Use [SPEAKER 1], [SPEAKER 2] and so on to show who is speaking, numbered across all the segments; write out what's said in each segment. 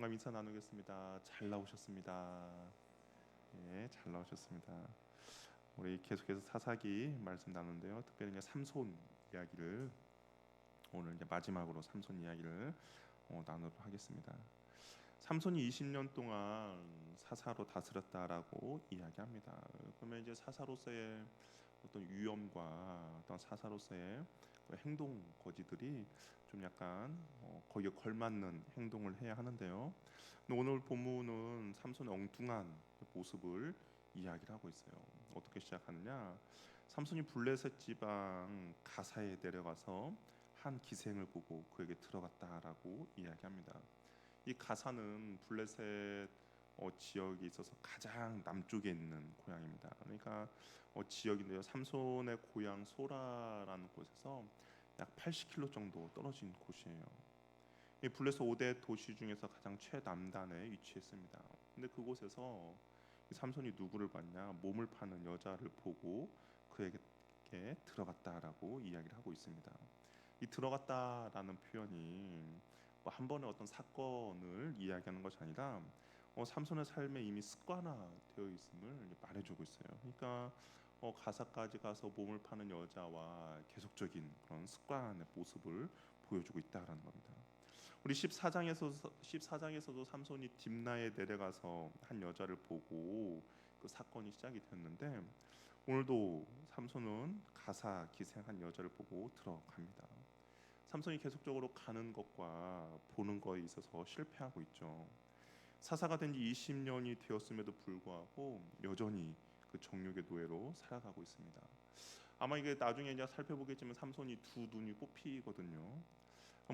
[SPEAKER 1] 통합 인사 나누겠습니다. 잘 나오셨습니다. 예, 잘 나오셨습니다. 우리 계속해서 사사기 말씀 나누는데요. 특별히 이제 삼손 이야기를 오늘 이제 마지막으로 삼손 이야기를 나누도록 하겠습니다. 삼손이 20년 동안 사사로 다스렸다라고 이야기합니다. 그러면 이제 사사로서의 어떤 위엄과 어떤 사사로서의 그 행동 거지들이 좀 약간 거기에 걸맞는 행동을 해야 하는데요. 근데 오늘 본문은 삼손의 엉뚱한 모습을 이야기를 하고 있어요. 어떻게 시작하느냐? 삼손이 블레셋 지방 가사에 내려가서 한 기생을 보고 그에게 들어갔다라고 이야기합니다. 이 가사는 블레셋 지역에 있어서 가장 남쪽에 있는 고향입니다. 그러니까 지역인데요. 삼손의 고향 소라라는 곳에서 약 80km 정도 떨어진 곳이에요. 이 블레셋 5대 도시 중에서 가장 최남단에 위치했습니다. 근데 그곳에서 이 삼손이 누구를 봤냐? 몸을 파는 여자를 보고 그에게 들어갔다라고 이야기를 하고 있습니다. 이 들어갔다라는 표현이 뭐한 번의 어떤 사건을 이야기하는 것이 아니라 삼손의 삶에 이미 습관화되어 있음을 말해주고 있어요. 그러니까 가사까지 가서 몸을 파는 여자와 계속적인 그런 습관의 모습을 보여주고 있다라는 겁니다. 우리 14장에서도 삼손이 딥나에 내려가서 한 여자를 보고 그 사건이 시작이 됐는데 오늘도 삼손은 가사 기생한 여자를 보고 들어갑니다. 삼손이 계속적으로 가는 것과 보는 거에 있어서 실패하고 있죠. 사사가 된 지 20년이 되었음에도 불구하고 여전히 그 정욕의 노예로 살아가고 있습니다. 아마 이게 나중에 이제 살펴보겠지만 삼손이 두 눈이 뽑히거든요.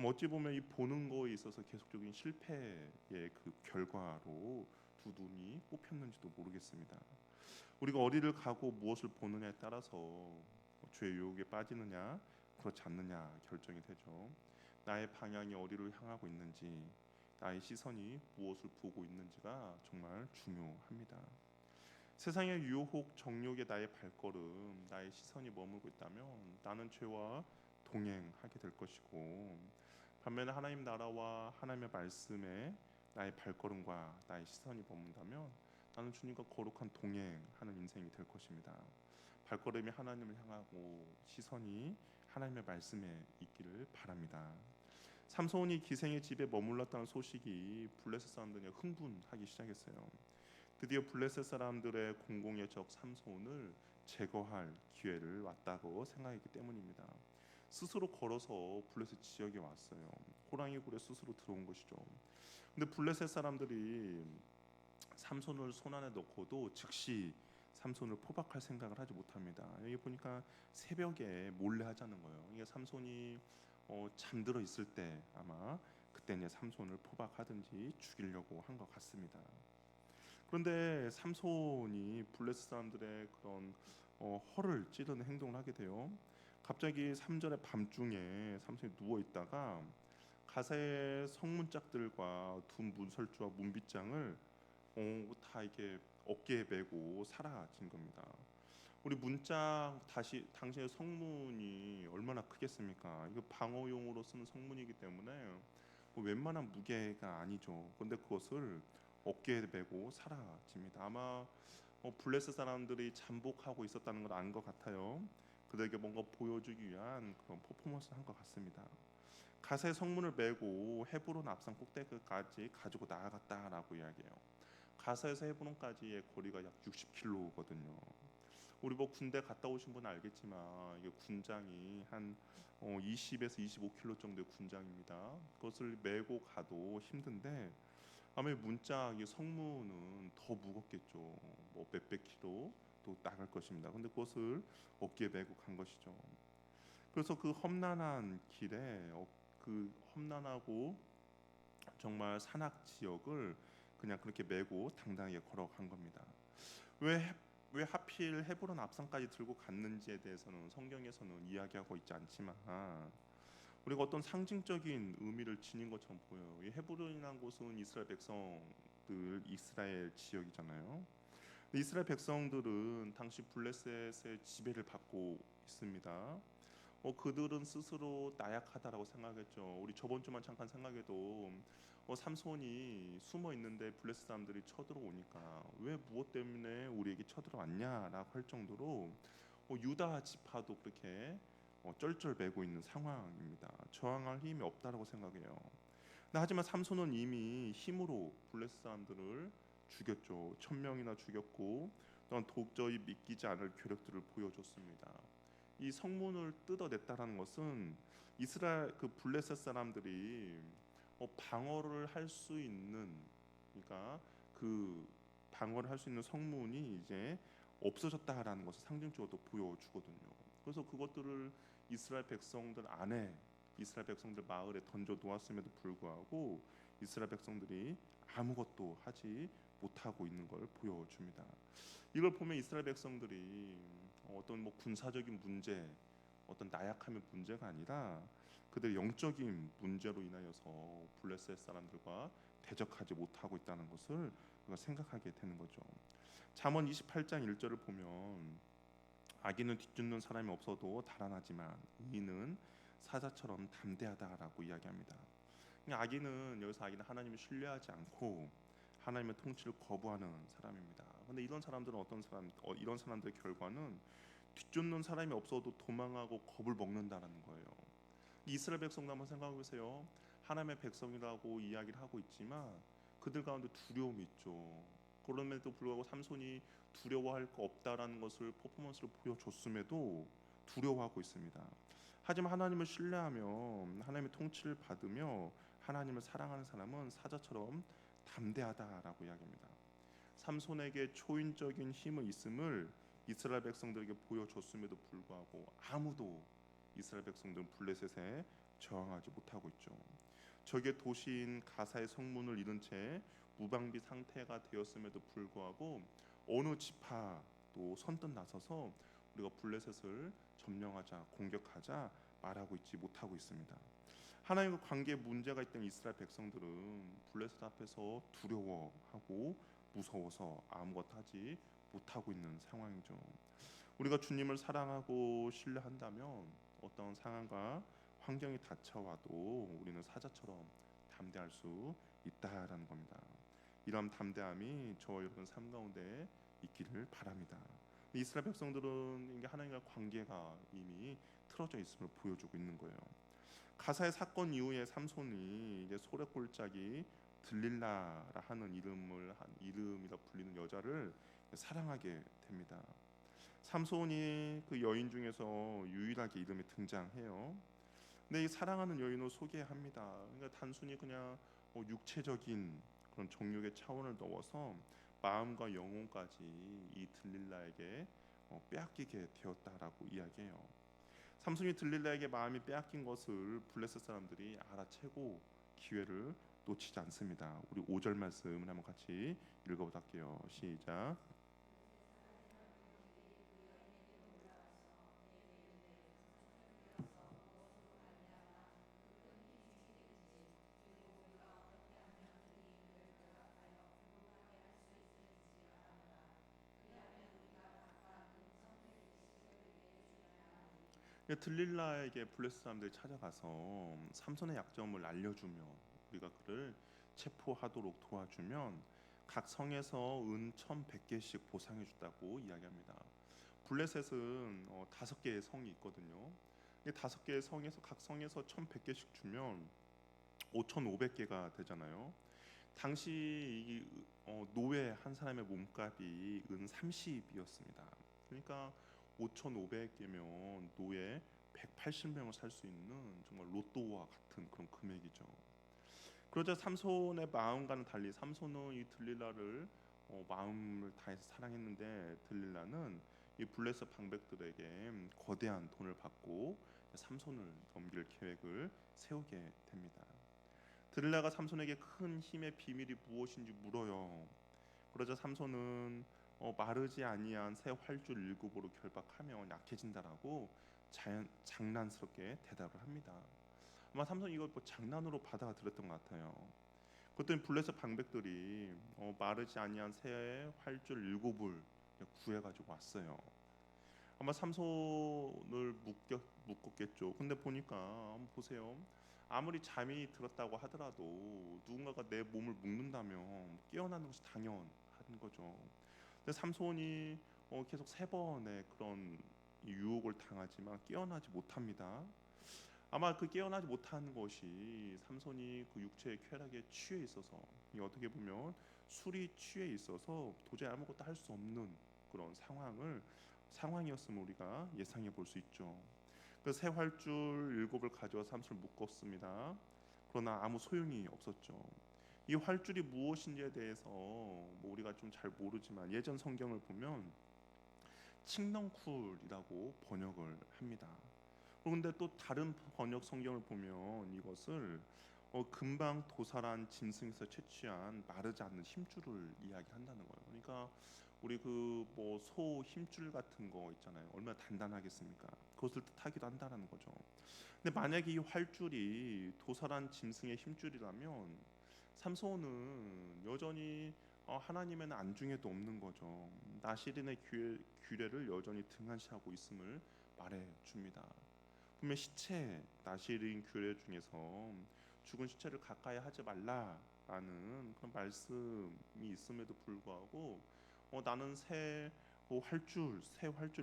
[SPEAKER 1] 어찌 보면 이 보는 거에 있어서 계속적인 실패의 그 결과로 두 눈이 뽑혔는지도 모르겠습니다. 우리가 어디를 가고 무엇을 보느냐에 따라서 죄의 유혹에 빠지느냐 그렇지 않느냐 결정이 되죠. 나의 방향이 어디로 향하고 있는지, 나의 시선이 무엇을 보고 있는지가 정말 중요합니다. 세상의 유혹, 정욕에 나의 발걸음, 나의 시선이 머물고 있다면 나는 죄와 동행하게 될 것이고, 반면에 하나님 나라와 하나님의 말씀에 나의 발걸음과 나의 시선이 머문다면 나는 주님과 거룩한 동행하는 인생이 될 것입니다. 발걸음이 하나님을 향하고 시선이 하나님의 말씀에 있기를 바랍니다. 삼손이 기생의 집에 머물렀다는 소식이 블레셋 사람들이 흥분하기 시작했어요. 드디어 블레셋 사람들의 공공의 적 삼손을 제거할 기회를 왔다고 생각했기 때문입니다. 스스로 걸어서 블레셋 지역에 왔어요. 호랑이 굴에 스스로 들어온 것이죠. 근데 블레셋 사람들이 삼손을 손 안에 넣고도 즉시 삼손을 포박할 생각을 하지 못합니다. 여기 보니까 새벽에 몰래 하자는 거예요. 이게 삼손이 잠들어 있을 때 아마 그때 이제 삼손을 포박하든지 죽이려고 한 것 같습니다. 그런데 삼손이 블레셋 사람들의 그런 허를 찌르는 행동을 하게 돼요. 갑자기 3절의 밤중에 삼손이 누워 있다가 가사의 성문짝들과 두 문설주와 문빗장을 다 이렇게 어깨에 메고 사라진 겁니다. 우리 문짝 다시 당시의 성문이 얼마나 크겠습니까? 이거 방어용으로 쓰는 성문이기 때문에 뭐 웬만한 무게가 아니죠. 근데 그것을 어깨에 메고 사라집니다. 아마 블레셋 사람들이 잠복하고 있었다는 걸 안 것 같아요. 그들에게 뭔가 보여주기 위한 그런 퍼포먼스를 한 것 같습니다. 가세 성문을 메고 헤브론 앞산 꼭대기까지 가지고 나아갔다라고 이야기해요. 가사에서 헤브론까지의 거리가 약 60km거든요. 우리 뭐 군대 갔다 오신 분은 알겠지만 이게 군장이 한 20에서 25km 정도의 군장입니다. 그것을 메고 가도 힘든데 아마 이 문짝 이 성문은 더 무겁겠죠. 뭐 몇백 킬로 또 나갈 것입니다. 근데 그것을 어깨에 메고 간 것이죠. 그래서 그 험난한 길에 그 험난하고 정말 산악 지역을 그냥 그렇게 메고 당당하게 걸어간 겁니다. 왜 왜 하필 헤브론 앞산까지 들고 갔는지에 대해서는 성경에서는 이야기하고 있지 않지만 우리가 어떤 상징적인 의미를 지닌 것처럼 보여요. 이 헤브론이라는 곳은 이스라엘 백성들 이스라엘 지역이잖아요. 이스라엘 백성들은 당시 블레셋의 지배를 받고 있습니다. 그들은 스스로 나약하다라고 생각했죠. 우리 저번 주만 잠깐 생각해도 삼손이 숨어 있는데 블레셋 사람들이 쳐들어오니까 왜 무엇 때문에 우리에게 쳐들어왔냐라고 할 정도로 유다 지파도 그렇게 쩔쩔매고 있는 상황입니다. 저항할 힘이 없다라고 생각해요. 하지만 삼손은 이미 힘으로 블레셋 사람들을 죽였죠. 1,000명이나 죽였고 또한 도저히 믿기지 않을 괴력들을 보여줬습니다. 이 성문을 뜯어냈다라는 것은 이스라엘 그 블레셋 사람들이 방어를 할 수 있는, 그러니까 그 방어를 할 수 있는 성문이 이제 없어졌다라는 것을 상징적으로 보여주거든요. 그래서 그것들을 이스라엘 백성들 안에, 이스라엘 백성들 마을에 던져 놓았음에도 불구하고 이스라엘 백성들이 아무것도 하지 못하고 있는 걸 보여줍니다. 이걸 보면 이스라엘 백성들이 어떤 군사적인 문제, 어떤 나약함의 문제가 아니라 그들의 영적인 문제로 인하여서 블레셋 사람들과 대적하지 못하고 있다는 것을 우리가 생각하게 되는 거죠. 잠언 28장 1절을 보면 악인은 뒤쫓는 사람이 없어도 달아나지만 의인은 사자처럼 담대하다라고 이야기합니다. 악인은, 여기서 악인은 하나님을 신뢰하지 않고 하나님의 통치를 거부하는 사람입니다. 근데 이런 사람들은 어떤 사람, 이런 사람들의 결과는 뒤쫓는 사람이 없어도 도망하고 겁을 먹는다라는 거예요. 이스라엘 백성도 한번 생각해 보세요. 하나님의 백성이라고 이야기를 하고 있지만 그들 가운데 두려움이 있죠. 그럼에도 불구하고 삼손이 두려워할 거 없다라는 것을 퍼포먼스로 보여줬음에도 두려워하고 있습니다. 하지만 하나님을 신뢰하며 하나님의 통치를 받으며 하나님을 사랑하는 사람은 사자처럼 담대하다라고 이야기합니다. 삼손에게 초인적인 힘의 있음을 이스라엘 백성들에게 보여줬음에도 불구하고 아무도 이스라엘 백성들은 블레셋에 저항하지 못하고 있죠. 적의 도시인 가사의 성문을 잃은 채 무방비 상태가 되었음에도 불구하고 어느 지파도 선뜻 나서서 우리가 블레셋을 점령하자, 공격하자 말하고 있지 못하고 있습니다. 하나님과 관계에 문제가 있던 이스라엘 백성들은 블레셋 앞에서 두려워하고 무서워서 아무것도 하지 못하고 있는 상황이죠. 우리가 주님을 사랑하고 신뢰한다면 어떤 상황과 환경이 닥쳐와도 우리는 사자처럼 담대할 수 있다라는 겁니다. 이런 담대함이 저와 여러분 삶 가운데 있기를 바랍니다. 이스라엘 백성들은 이게 하나님과 관계가 이미 틀어져 있음을 보여주고 있는 거예요. 가사의 사건 이후에 삼손이 이제 소래골짜기 들릴라라 하는 이름이라 불리는 여자를 사랑하게 됩니다. 삼손이 그 여인 중에서 유일하게 이름이 등장해요. 근데 이 사랑하는 여인을 소개합니다. 그러니까 단순히 그냥 육체적인 그런 정욕의 차원을 넘어서 마음과 영혼까지 이 들릴라에게 빼앗기게 되었다라고 이야기해요. 삼손이 들릴라에게 마음이 빼앗긴 것을 블레셋 사람들이 알아채고 기회를 놓치지 않습니다. 우리 5절 말씀을 한번 같이 읽어보도록 할게요. 시작. 들릴라에게 블레셋 사람들이 찾아가서 삼손의 약점을 알려주면, 우리가 그를 체포하도록 도와주면 각 성에서 은 1,100개씩 보상해 주다고 이야기합니다. 블레셋은 5개의 성이 있거든요. 이 5개의 성에서 각 성에서 1,100개씩 주면 5,500개가 되잖아요. 당시 노예 한 사람의 몸값이 은 30이었습니다. 그러니까 5,500개면 노예 180명을 살 수 있는 정말 로또와 같은 그런 금액이죠. 그러자 삼손의 마음과는 달리 삼손은 이 들릴라를 마음을 다해서 사랑했는데 들릴라는 이 블레셋 방백들에게 거대한 돈을 받고 삼손을 넘길 계획을 세우게 됩니다. 들릴라가 삼손에게 큰 힘의 비밀이 무엇인지 물어요. 그러자 삼손은 마르지 아니한 새 활줄 일곱으로 결박하면 약해진다라고 장난스럽게 대답을 합니다. 아마 삼손이 이걸 장난으로 받아들였던 것 같아요. 그랬더니 블레셋 방백들이 마르지 아니한 새 활줄 일곱을 구해가지고 왔어요. 아마 삼손을 묶었겠죠. 근데 보니까 한번 보세요. 아무리 잠이 들었다고 하더라도 누군가가 내 몸을 묶는다면 깨어나는 것이 당연한 거죠. 근데 삼손이 계속 세 번의 그런 유혹을 당하지만 깨어나지 못합니다. 아마 그 깨어나지 못하는 것이 삼손이 그 육체의 쾌락에 취해 있어서, 이 어떻게 보면 술이 취해 있어서 도저히 아무것도 할 수 없는 그런 상황이었음을 우리가 예상해 볼 수 있죠. 그 새 활줄 일곱을 가져와 삼손을 묶었습니다. 그러나 아무 소용이 없었죠. 이 활줄이 무엇인지에 대해서 뭐 우리가 좀 잘 모르지만 예전 성경을 보면 칡넝쿨이라고 번역을 합니다. 그런데 또 다른 번역 성경을 보면 이것을 금방 도살한 짐승에서 채취한 마르지 않는 힘줄을 이야기한다는 거예요. 그러니까 우리 그 뭐 소 힘줄 같은 거 있잖아요. 얼마나 단단하겠습니까? 그것을 뜻하기도 한다는 거죠. 근데 만약에 이 활줄이 도살한 짐승의 힘줄이라면 삼손은 여전히 하나님에는 안중에도 없는 거죠. 나시린의 규례를 여전히 등한시하고 있음을 말해 줍니다. 분명 시체 나시린 규례 중에서 죽은 시체를 가까이 하지 말라라는 그런 말씀이 있음에도 불구하고 나는 새 활줄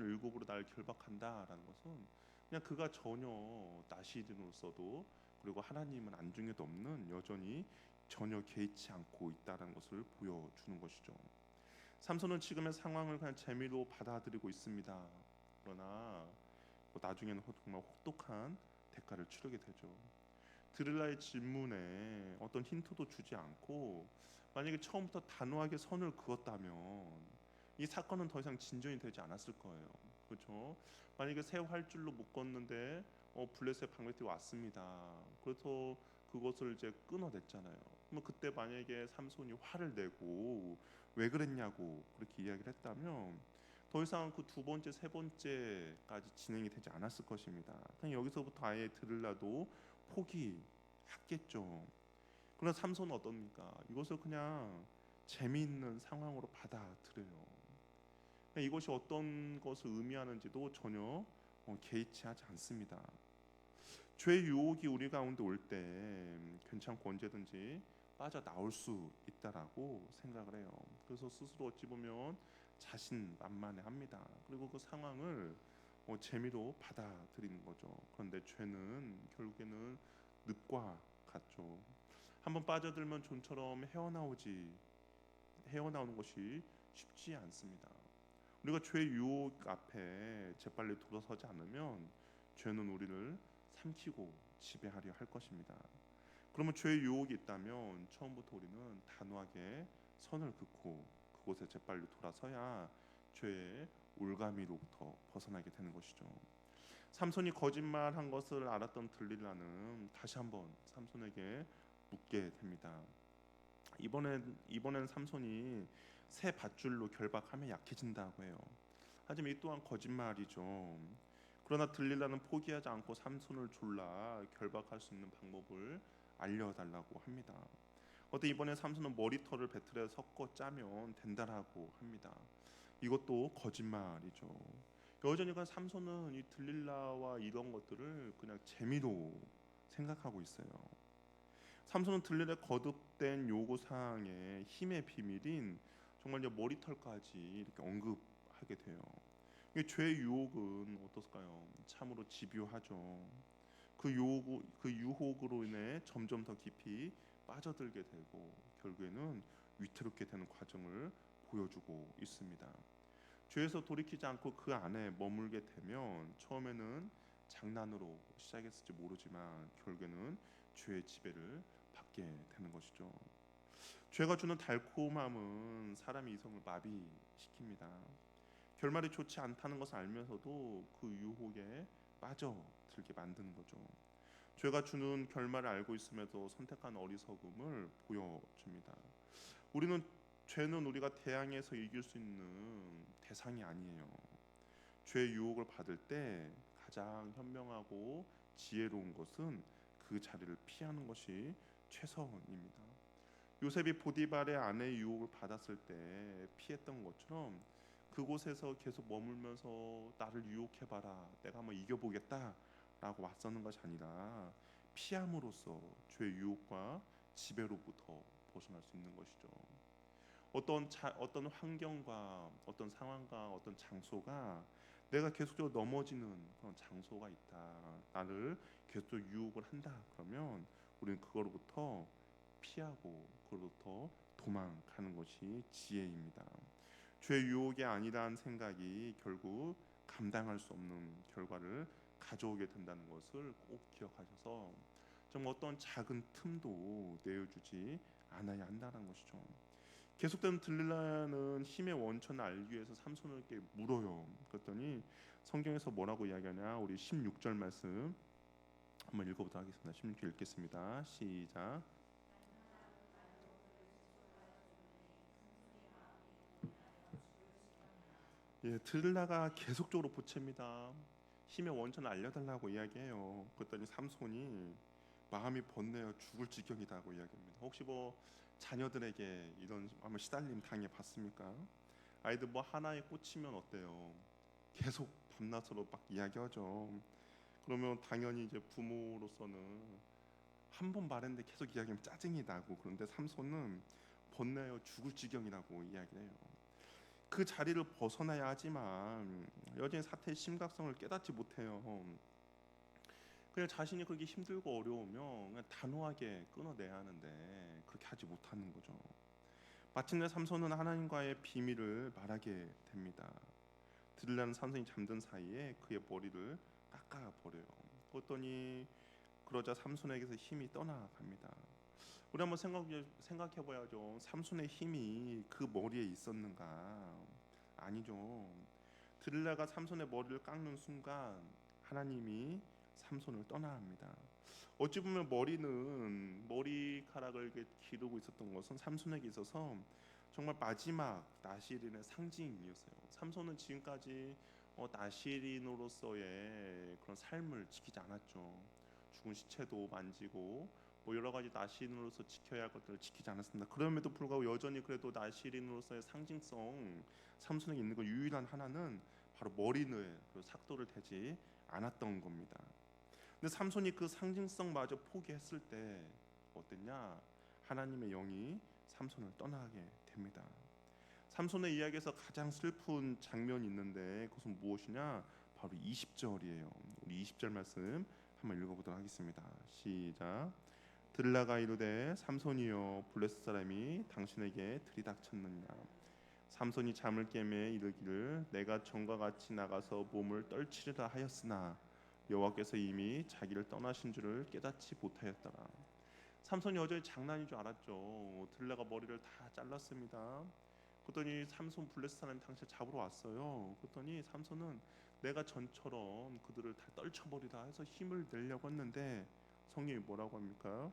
[SPEAKER 1] 일곱으로 날 결박한다라는 것은 그냥 그가 전혀 나시린으로서도, 그리고 하나님은 안중에도 없는, 여전히 전혀 개의치 않고 있다라는 것을 보여주는 것이죠. 삼손은 지금의 상황을 그냥 재미로 받아들이고 있습니다. 그러나 나중에는 정말 혹독한 대가를 치르게 되죠. 드릴라의 질문에 어떤 힌트도 주지 않고 만약에 처음부터 단호하게 선을 그었다면 이 사건은 더 이상 진전이 되지 않았을 거예요. 그렇죠? 만약에 새 활줄로 묶었는데 블레셋 방백들이 왔습니다. 그래서 그것을 이제 끊어냈잖아요. 그럼 그때 만약에 삼손이 화를 내고 왜 그랬냐고 그렇게 이야기를 했다면 더 이상 그 두 번째, 세 번째까지 진행이 되지 않았을 것입니다. 그냥 여기서부터 아예 들으려도 포기했겠죠. 그러나 삼손은 어떻습니까? 이것을 그냥 재미있는 상황으로 받아들여요. 이것이 어떤 것을 의미하는지도 전혀 개의치 하지 않습니다. 죄의 유혹이 우리 가운데 올 때 괜찮고 언제든지 빠져나올 수 있다라고 생각을 해요. 그래서 스스로 어찌 보면 자신만만해합니다. 그리고 그 상황을 재미로 받아들이는 거죠. 그런데 죄는 결국에는 늪과 같죠. 한번 빠져들면 좀처럼 헤어나오는 것이 쉽지 않습니다. 우리가 죄의 유혹 앞에 재빨리 돌아서지 않으면 죄는 우리를 삼키고 지배하려 할 것입니다. 그러면 죄의 유혹이 있다면 처음부터 우리는 단호하게 선을 긋고 그곳에 재빨리 돌아서야 죄의 올가미로부터 벗어나게 되는 것이죠. 삼손이 거짓말한 것을 알았던 들릴라는 다시 한번 삼손에게 묻게 됩니다. 이번엔 삼손이 새 밧줄로 결박하면 약해진다고 해요. 하지만 이 또한 거짓말이죠. 그러나 들릴라는 포기하지 않고 삼손을 졸라 결박할 수 있는 방법을 알려달라고 합니다. 이번에 삼손은 머리털을 배틀에 섞어 짜면 된다라고 합니다. 이것도 거짓말이죠. 여전히 그 삼손은 이 들릴라와 이런 것들을 그냥 재미로 생각하고 있어요. 삼손은 들릴라의 거듭된 요구 사항의 힘의 비밀인 정말 이제 머리털까지 이렇게 언급하게 돼요. 죄의 유혹은 어떨까요? 참으로 집요하죠. 그 유혹으로 인해 점점 더 깊이 빠져들게 되고 결국에는 위태롭게 되는 과정을 보여주고 있습니다. 죄에서 돌이키지 않고 그 안에 머물게 되면 처음에는 장난으로 시작했을지 모르지만 결국에는 죄의 지배를 받게 되는 것이죠. 죄가 주는 달콤함은 사람의 이성을 마비시킵니다. 결말이 좋지 않다는 것을 알면서도 그 유혹에 빠져들게 만드는 거죠. 죄가 주는 결말을 알고 있음에도 선택한 어리석음을 보여줍니다. 우리는 죄는 우리가 대항해서 이길 수 있는 대상이 아니에요. 죄의 유혹을 받을 때 가장 현명하고 지혜로운 것은 그 자리를 피하는 것이 최선입니다. 요셉이 보디발의 아내의 유혹을 받았을 때 피했던 것처럼 그곳에서 계속 머물면서 나를 유혹해봐라, 내가 한번 이겨보겠다라고 맞서는 것이 아니라 피함으로써 죄의 유혹과 지배로부터 벗어날 수 있는 것이죠. 어떤 환경과 어떤 상황과 어떤 장소가 내가 계속적으로 넘어지는 그런 장소가 있다. 나를 계속 유혹을 한다. 그러면 우리는 그거로부터 피하고 그로부터 도망가는 것이 지혜입니다. 죄의 유혹이 아니라는 생각이 결국 감당할 수 없는 결과를 가져오게 된다는 것을 꼭 기억하셔서 좀 어떤 작은 틈도 내어주지 않아야 한다는 것이죠. 계속되는 들릴라는 힘의 원천을 알기 위해서 삼손에게 물어요. 그랬더니 성경에서 뭐라고 이야기하냐? 우리 16절 말씀 한번 읽어보도록 하겠습니다. 16절 읽겠습니다. 시작. 예, 들릴라가 계속적으로 보챕니다. 힘의 원천을 알려달라고 이야기해요. 그랬더니 삼손이 마음이 번뇌어 죽을 지경이다고 이야기합니다. 혹시 뭐 자녀들에게 이런 한번 시달림 당해 봤습니까? 아이들 뭐 하나에 꽂히면 어때요? 계속 밤낮으로 막 이야기하죠. 그러면 당연히 이제 부모로서는 한 번 말했는데 계속 이야기하면 짜증이 나고, 그런데 삼손은 번뇌어 죽을 지경이라고 이야기해요. 그 자리를 벗어나야 하지만 여전히 사태의 심각성을 깨닫지 못해요. 그냥 자신이 그렇게 힘들고 어려우면 그냥 단호하게 끊어내야 하는데 그렇게 하지 못하는 거죠. 마침내 삼손은 하나님과의 비밀을 말하게 됩니다. 들으려는 삼손이 잠든 사이에 그의 머리를 깎아 버려요. 그랬더니 그러자 삼손에게서 힘이 떠나갑니다. 우리 한번 생각해 봐야죠. 삼손의 힘이 그 머리에 있었는가? 아니죠. 들릴라가 삼손의 머리를 깎는 순간 하나님이 삼손을 떠나합니다. 어찌 보면 머리카락을 이렇게 기르고 있었던 것은 삼손에게 있어서 정말 마지막 나시린의 상징이었어요. 삼손은 지금까지 나시린으로서의 그런 삶을 지키지 않았죠. 죽은 시체도 만지고 뭐 여러 가지 나시린으로서 지켜야 할 것들을 지키지 않았습니다. 그럼에도 불구하고 여전히 그래도 나시린으로서의 상징성 삼손에게 있는 건 유일한 하나는 바로 머리는 그 삭도를 대지 않았던 겁니다. 근데 삼손이 그 상징성마저 포기했을 때 어땠냐? 하나님의 영이 삼손을 떠나게 됩니다. 삼손의 이야기에서 가장 슬픈 장면이 있는데 그것은 무엇이냐? 바로 20절이에요. 우리 20절 말씀 한번 읽어보도록 하겠습니다. 시작. 들라가 이르되 삼손이여 블레셋 사람이 당신에게 들이닥쳤느냐? 삼손이 잠을 깨매 이르기를 내가 전과 같이 나가서 몸을 떨치리라 하였으나 여호와께서 이미 자기를 떠나신 줄을 깨닫지 못하였더라. 삼손이 여전히 장난인 줄 알았죠. 들라가 머리를 다 잘랐습니다. 그랬더니 삼손 블레셋 사람이 당신을 잡으러 왔어요. 그랬더니 삼손은 내가 전처럼 그들을 다 떨쳐버리라 해서 힘을 내려고 했는데 성경이 뭐라고 합니까?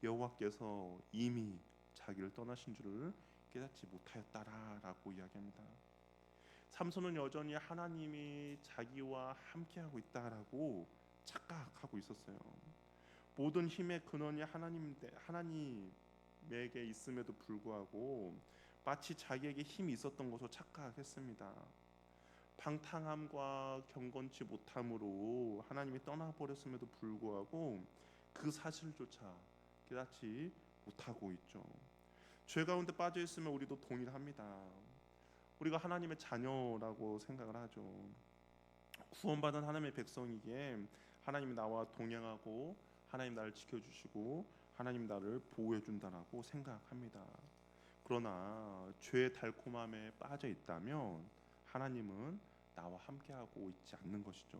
[SPEAKER 1] 여호와께서 이미 자기를 떠나신 줄을 깨닫지 못하였다라고 이야기합니다. 삼손은 여전히 하나님이 자기와 함께하고 있다라고 착각하고 있었어요. 모든 힘의 근원이 하나님에게 있음에도 불구하고 마치 자기에게 힘이 있었던 것으로 착각했습니다. 방탕함과 경건치 못함으로 하나님이 떠나버렸음에도 불구하고 그 사실조차 깨닫지 못하고 있죠. 죄 가운데 빠져 있으면 우리도 동일합니다. 우리가 하나님의 자녀라고 생각을 하죠. 구원받은 하나님의 백성이기에 하나님이 나와 동행하고 하나님 나를 지켜주시고 하나님 나를 보호해 준다라고 생각합니다. 그러나 죄의 달콤함에 빠져 있다면 하나님은 나와 함께하고 있지 않는 것이죠.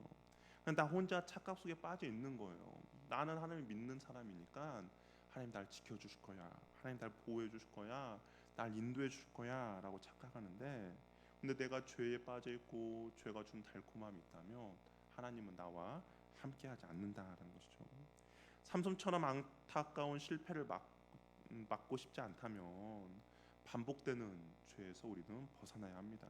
[SPEAKER 1] 나 혼자 착각 속에 빠져 있는 거예요. 나는 하나님을 믿는 사람이니까 하나님 날 지켜주실 거야, 하나님 날 보호해 주실 거야, 날 인도해 주실 거야 라고 착각하는데, 근데 내가 죄에 빠져 있고 죄가 준 달콤함이 있다면 하나님은 나와 함께하지 않는다라는 것이죠. 삼손처럼 안타까운 실패를 막고 싶지 않다면 반복되는 죄에서 우리는 벗어나야 합니다.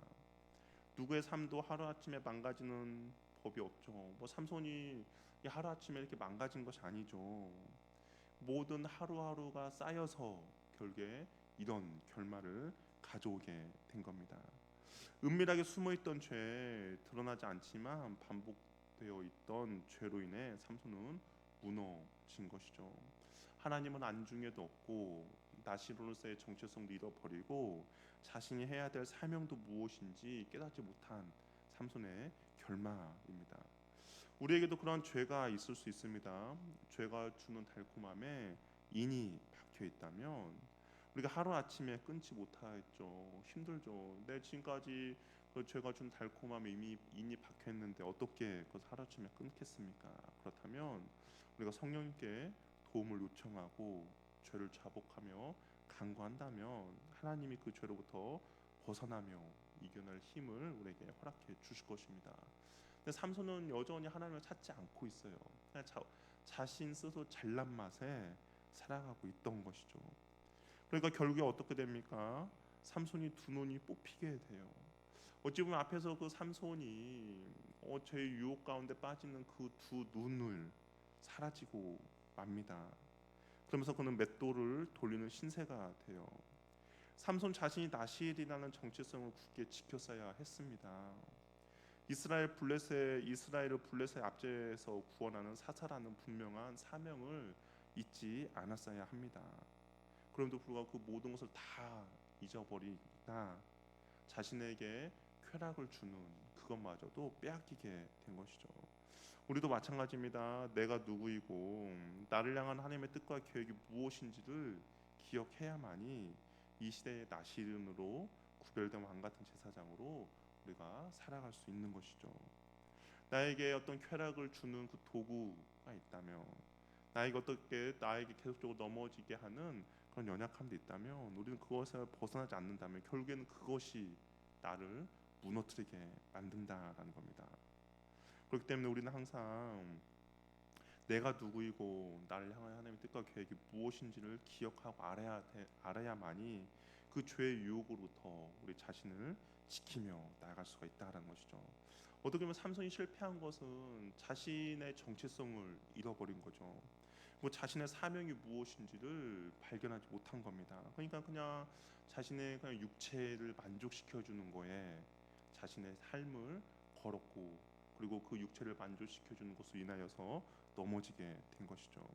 [SPEAKER 1] 누구의 삶도 하루아침에 망가지는 법이 없죠. 뭐 삼손이 하루아침에 이렇게 망가진 것이 아니죠. 모든 하루하루가 쌓여서 결국에 이런 결말을 가져오게 된 겁니다. 은밀하게 숨어있던 죄, 드러나지 않지만 반복되어 있던 죄로 인해 삼손은 무너진 것이죠. 하나님은 안중에도 없고 나시로로서의 정체성도 잃어버리고 자신이 해야 될 사명도 무엇인지 깨닫지 못한 삼손의 결말입니다. 우리에게도 그런 죄가 있을 수 있습니다. 죄가 주는 달콤함에 인이 박혀 있다면 우리가 하루 아침에 끊지 못하겠죠. 힘들죠. 내 지금까지 그 죄가 준 달콤함에 이미 인이 박혀 있는데 어떻게 그것을 하루 아침에 끊겠습니까? 그렇다면 우리가 성령님께 도움을 요청하고 죄를 자복하며 간구한다면 하나님이 그 죄로부터 벗어나며 이겨낼 힘을 우리에게 허락해 주실 것입니다. 근데 삼손은 여전히 하나님을 찾지 않고 있어요. 그냥 자신 스스로 잘난 맛에 살아가고 있던 것이죠. 그러니까 결국에 어떻게 됩니까? 삼손이 두 눈이 뽑히게 돼요. 어찌 보면 앞에서 그 삼손이 죄의 유혹 가운데 빠지는 그 두 눈을 사라지고 맙니다. 그러면서 그는 맷돌을 돌리는 신세가 돼요. 삼손 자신이 나실이라는 정체성을 굳게 지켰어야 했습니다. 이스라엘을 블레셋의 압제에서 구원하는 사사라는 분명한 사명을 잊지 않았어야 합니다. 그럼에도 불구하고 그 모든 것을 다 잊어버리다 자신에게 쾌락을 주는 그것마저도 빼앗기게 된 것이죠. 우리도 마찬가지입니다. 내가 누구이고 나를 향한 하나님의 뜻과 계획이 무엇인지를 기억해야만이 이 시대의 나시른으로 구별된 왕 같은 제사장으로 우리가 살아갈 수 있는 것이죠. 나에게 어떤 쾌락을 주는 그 도구가 있다면, 나에게 계속적으로 넘어지게 하는 그런 연약함도 있다면, 우리는 그것을 벗어나지 않는다면 결국에는 그것이 나를 무너뜨리게 만든다라는 겁니다. 그렇기 때문에 우리는 항상 내가 누구이고 나를 향한 하나님의 뜻과 계획이 무엇인지를 기억하고 알아야만이 그 죄의 유혹으로부터 우리 자신을 지키며 나아갈 수가 있다라는 것이죠. 어떻게 보면 삼손이 실패한 것은 자신의 정체성을 잃어버린 거죠. 뭐 자신의 사명이 무엇인지를 발견하지 못한 겁니다. 그러니까 그냥 자신의 그냥 육체를 만족시켜 주는 거에 자신의 삶을 걸었고, 그리고 그 육체를 만족시켜 주는 것으로 인하여서 넘어지게 된 것이죠.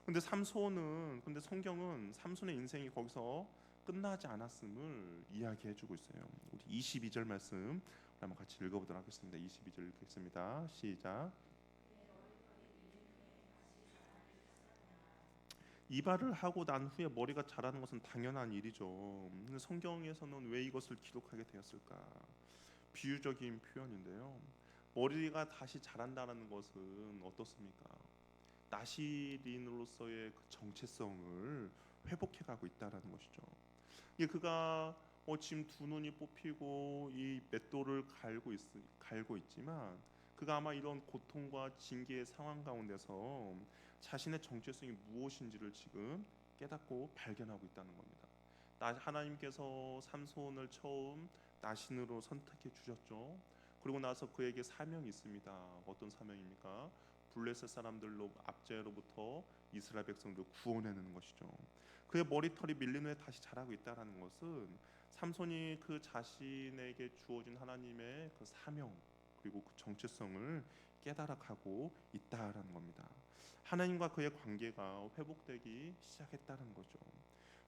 [SPEAKER 1] 근데 성경은 삼손의 인생이 거기서 끝나지 않았음을 이야기해주고 있어요. 우리 22절 말씀 한번 같이 읽어보도록 하겠습니다. 22절 읽겠습니다. 시작. 이발을 하고 난 후에 머리가 자라는 것은 당연한 일이죠. 성경에서는 왜 이것을 기록하게 되었을까? 비유적인 표현인데요. 머리가 다시 자란다는 것은 어떻습니까? 나시린으로서의 그 정체성을 회복해가고 있다라는 것이죠. 이게 그가 지금 두 눈이 뽑히고 이 맷돌을 갈고 있지만 그가 아마 이런 고통과 징계의 상황 가운데서 자신의 정체성이 무엇인지를 지금 깨닫고 발견하고 있다는 겁니다. 하나님께서 삼손을 처음 나신으로 선택해 주셨죠. 그리고 나서 그에게 사명이 있습니다. 어떤 사명입니까? 블레셋 사람들로 압제로부터 이스라엘 백성들을 구원해내는 것이죠. 그의 머리털이 밀린 후에 다시 자라고 있다라는 것은 삼손이 그 자신에게 주어진 하나님의 그 사명 그리고 그 정체성을 깨달아가고 있다라는 겁니다. 하나님과 그의 관계가 회복되기 시작했다는 거죠.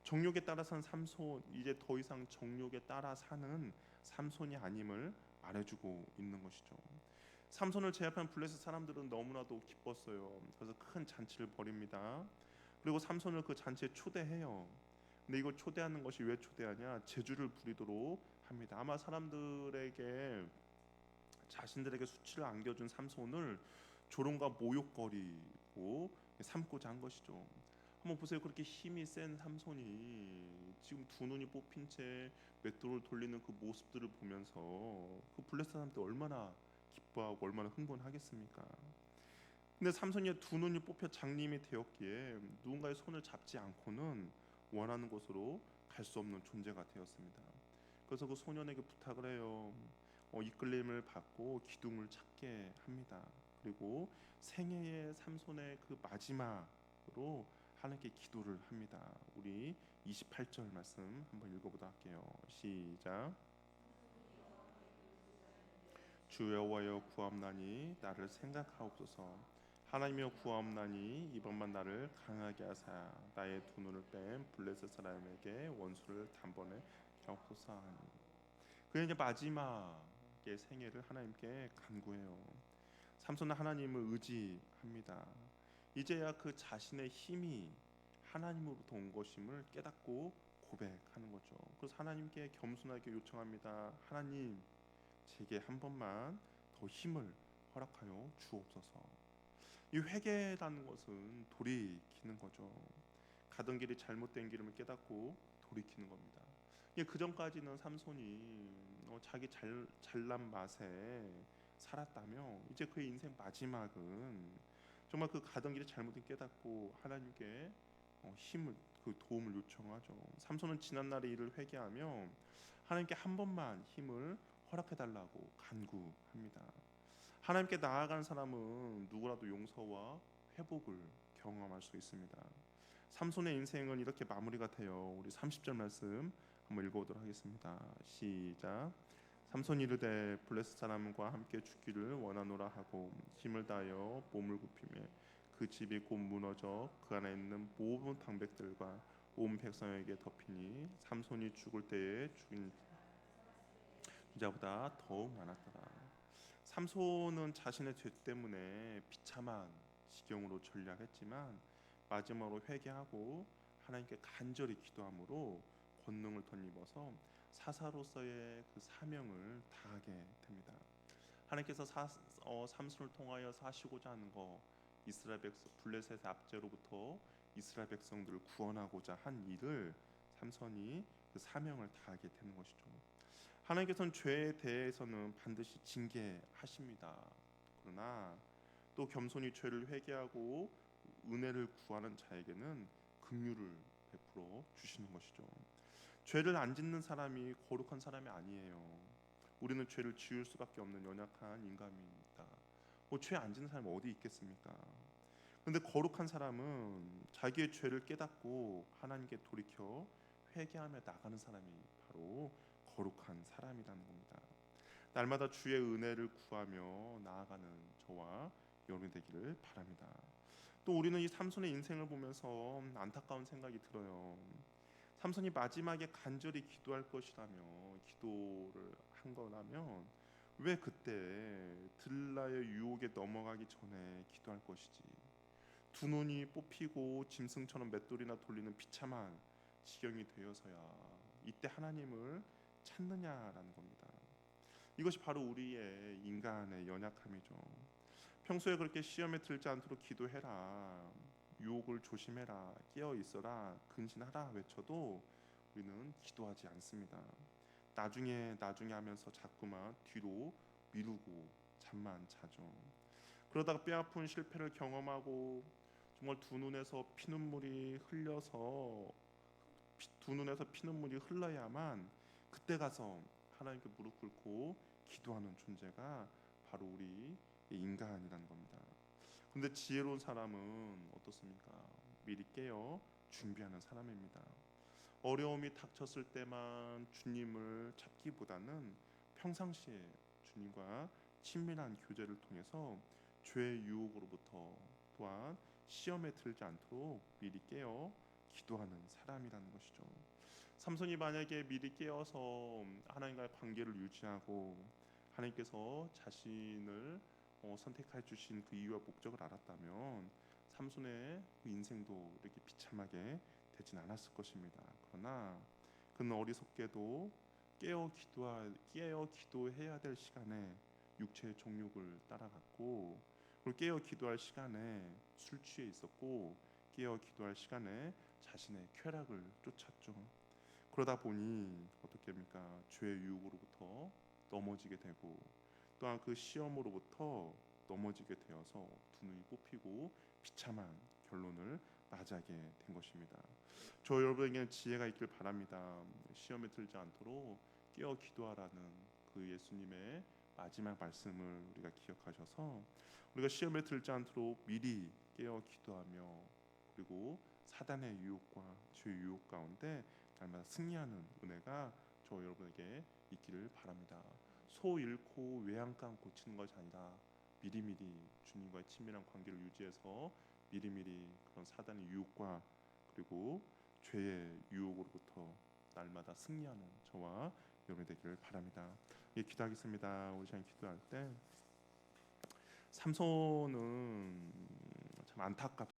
[SPEAKER 1] 정욕에 따라 산 삼손, 이제 더 이상 정욕에 따라 사는 삼손이 아님을 말해주고 있는 것이죠. 삼손을 제압한 블레셋 사람들은 너무나도 기뻤어요. 그래서 큰 잔치를 벌입니다. 그리고 삼손을 그 잔치에 초대해요. 근데 이걸 초대하는 것이 왜 초대하냐? 제주를 부리도록 합니다. 아마 사람들에게 자신들에게 수치를 안겨준 삼손을 조롱과 모욕거리고 삼고자 한 것이죠. 한번 보세요. 그렇게 힘이 센 삼손이 지금 두 눈이 뽑힌 채 맷돌을 돌리는 그 모습들을 보면서 그 블레셋 사람들 얼마나 기뻐하고 얼마나 흥분하겠습니까? 근데 삼손이 두 눈이 뽑혀 장님이 되었기에 누군가의 손을 잡지 않고는 원하는 곳으로 갈 수 없는 존재가 되었습니다. 그래서 그 소년에게 부탁을 해요. 이끌림을 받고 기둥을 찾게 합니다. 그리고 생애의 삼손의 그 마지막으로 하나님께 기도를 합니다. 우리 28절 말씀 한번 읽어보도록 할게요. 시작. 주 여호와여 구함나니 나를 생각하옵소서. 하나님이여 구하옵나니 이번만 나를 강하게 하사 나의 두 눈을 뺀 블레셋 사람에게 원수를 단번에 갚소서 하니. 그의 이제 마지막의 생애를 하나님께 간구해요. 삼손은 하나님을 의지합니다. 이제야 그 자신의 힘이 하나님으로부터 온 것임을 깨닫고 고백하는 거죠. 그래서 하나님께 겸손하게 요청합니다. 하나님, 제게 한 번만 더 힘을 허락하여 주옵소서. 이 회개라는 것은 돌이키는 거죠. 가던 길이 잘못된 길임을 깨닫고 돌이키는 겁니다. 그 전까지는 삼손이 자기 잘난 맛에 살았다며 이제 그의 인생 마지막은 정말 그 가던 길이 잘못된 깨닫고 하나님께 힘을 그 도움을 요청하죠. 삼손은 지난 날의 일을 회개하며 하나님께 한 번만 힘을 허락해 달라고 간구합니다. 하나님께 나아가는 사람은 누구라도 용서와 회복을 경험할 수 있습니다. 삼손의 인생은 이렇게 마무리가 돼요. 우리 30절 말씀 한번 읽어보도록 하겠습니다. 시작. 삼손이 이르되 블레셋 사람과 함께 죽기를 원하노라 하고 힘을 다하여 몸을 굽히며 그 집이 곧 무너져 그 안에 있는 모든 방백들과 온 백성에게 덮이니 삼손이 죽을 때에 죽인 자보다 더욱 많았더라. 삼손은 자신의 죄 때문에 비참한 지경으로 전락했지만 마지막으로 회개하고 하나님께 간절히 기도함으로 권능을 덧입어서 사사로서의 그 사명을 다하게 됩니다. 하나님께서 삼손을 통하여 사시고자 하는 거, 이스라엘 백성 블레셋의 압제로부터 이스라엘 백성들을 구원하고자 한 일을 삼손이 그 사명을 다하게 되는 것이죠. 하나님께서는 죄에 대해서는 반드시 징계하십니다. 그러나 또 겸손히 죄를 회개하고 은혜를 구하는 자에게는 긍휼을 베풀어 주시는 것이죠. 죄를 안 짓는 사람이 거룩한 사람이 아니에요. 우리는 죄를 지을 수밖에 없는 연약한 인간입니다. 죄 안 짓는 사람이 어디 있겠습니까? 그런데 거룩한 사람은 자기의 죄를 깨닫고 하나님께 돌이켜 회개하며 나가는 사람이 바로 거룩한 사람이라는 겁니다. 날마다 주의 은혜를 구하며 나아가는 저와 여러분이 되기를 바랍니다. 또 우리는 이 삼손의 인생을 보면서 안타까운 생각이 들어요. 삼손이 마지막에 간절히 기도할 것이라며 기도를 한 거라면 왜 그때 들라의 유혹에 넘어가기 전에 기도할 것이지? 두 눈이 뽑히고 짐승처럼 맷돌이나 돌리는 비참한 지경이 되어서야 이때 하나님을 찾느냐라는 겁니다. 이것이 바로 우리의 인간의 연약함이죠. 평소에 그렇게 시험에 들지 않도록 기도해라, 유혹을 조심해라, 깨어 있어라, 근신하라 외쳐도 우리는 기도하지 않습니다. 나중에 하면서 자꾸만 뒤로 미루고 잠만 자죠. 그러다가 뼈아픈 실패를 경험하고 정말 두 눈에서 피눈물이 흘러야만 그때 가서 하나님께 무릎 꿇고 기도하는 존재가 바로 우리 인간이라는 겁니다. 그런데 지혜로운 사람은 어떻습니까? 미리 깨어 준비하는 사람입니다. 어려움이 닥쳤을 때만 주님을 찾기보다는 평상시에 주님과 친밀한 교제를 통해서 죄의 유혹으로부터 또한 시험에 들지 않도록 미리 깨어 기도하는 사람이라는 것이죠. 삼손이 만약에 미리 깨어서 하나님과의 관계를 유지하고 하나님께서 자신을 선택해 주신 그 이유와 목적을 알았다면 삼손의 그 인생도 이렇게 비참하게 되진 않았을 것입니다. 그러나 그는 어리석게도 깨어 기도해야 될 시간에 육체의 정욕을 따라갔고, 그리고 깨어 기도할 시간에 술 취해 있었고, 깨어 기도할 시간에 자신의 쾌락을 쫓았죠. 그러다 보니 어떻게 합니까? 죄의 유혹으로부터 넘어지게 되고 또한 그 시험으로부터 넘어지게 되어서 두 눈이 뽑히고 비참한 결론을 맞이하게 된 것입니다. 저 여러분에게는 지혜가 있길 바랍니다. 시험에 들지 않도록 깨어 기도하라는 그 예수님의 마지막 말씀을 우리가 기억하셔서 우리가 시험에 들지 않도록 미리 깨어 기도하며 그리고 사단의 유혹과 죄의 유혹 가운데 날마다 승리하는 은혜가 저 여러분에게 있기를 바랍니다. 소 잃고 외양간 고치는 것이 아니라 미리미리 주님과의 친밀한 관계를 유지해서 미리미리 그런 사단의 유혹과 그리고 죄의 유혹으로부터 날마다 승리하는 저와 여러분이 되기를 바랍니다. 예, 기도하겠습니다. 우리 시간 기도할 때 삼손은 참 안타깝습니다.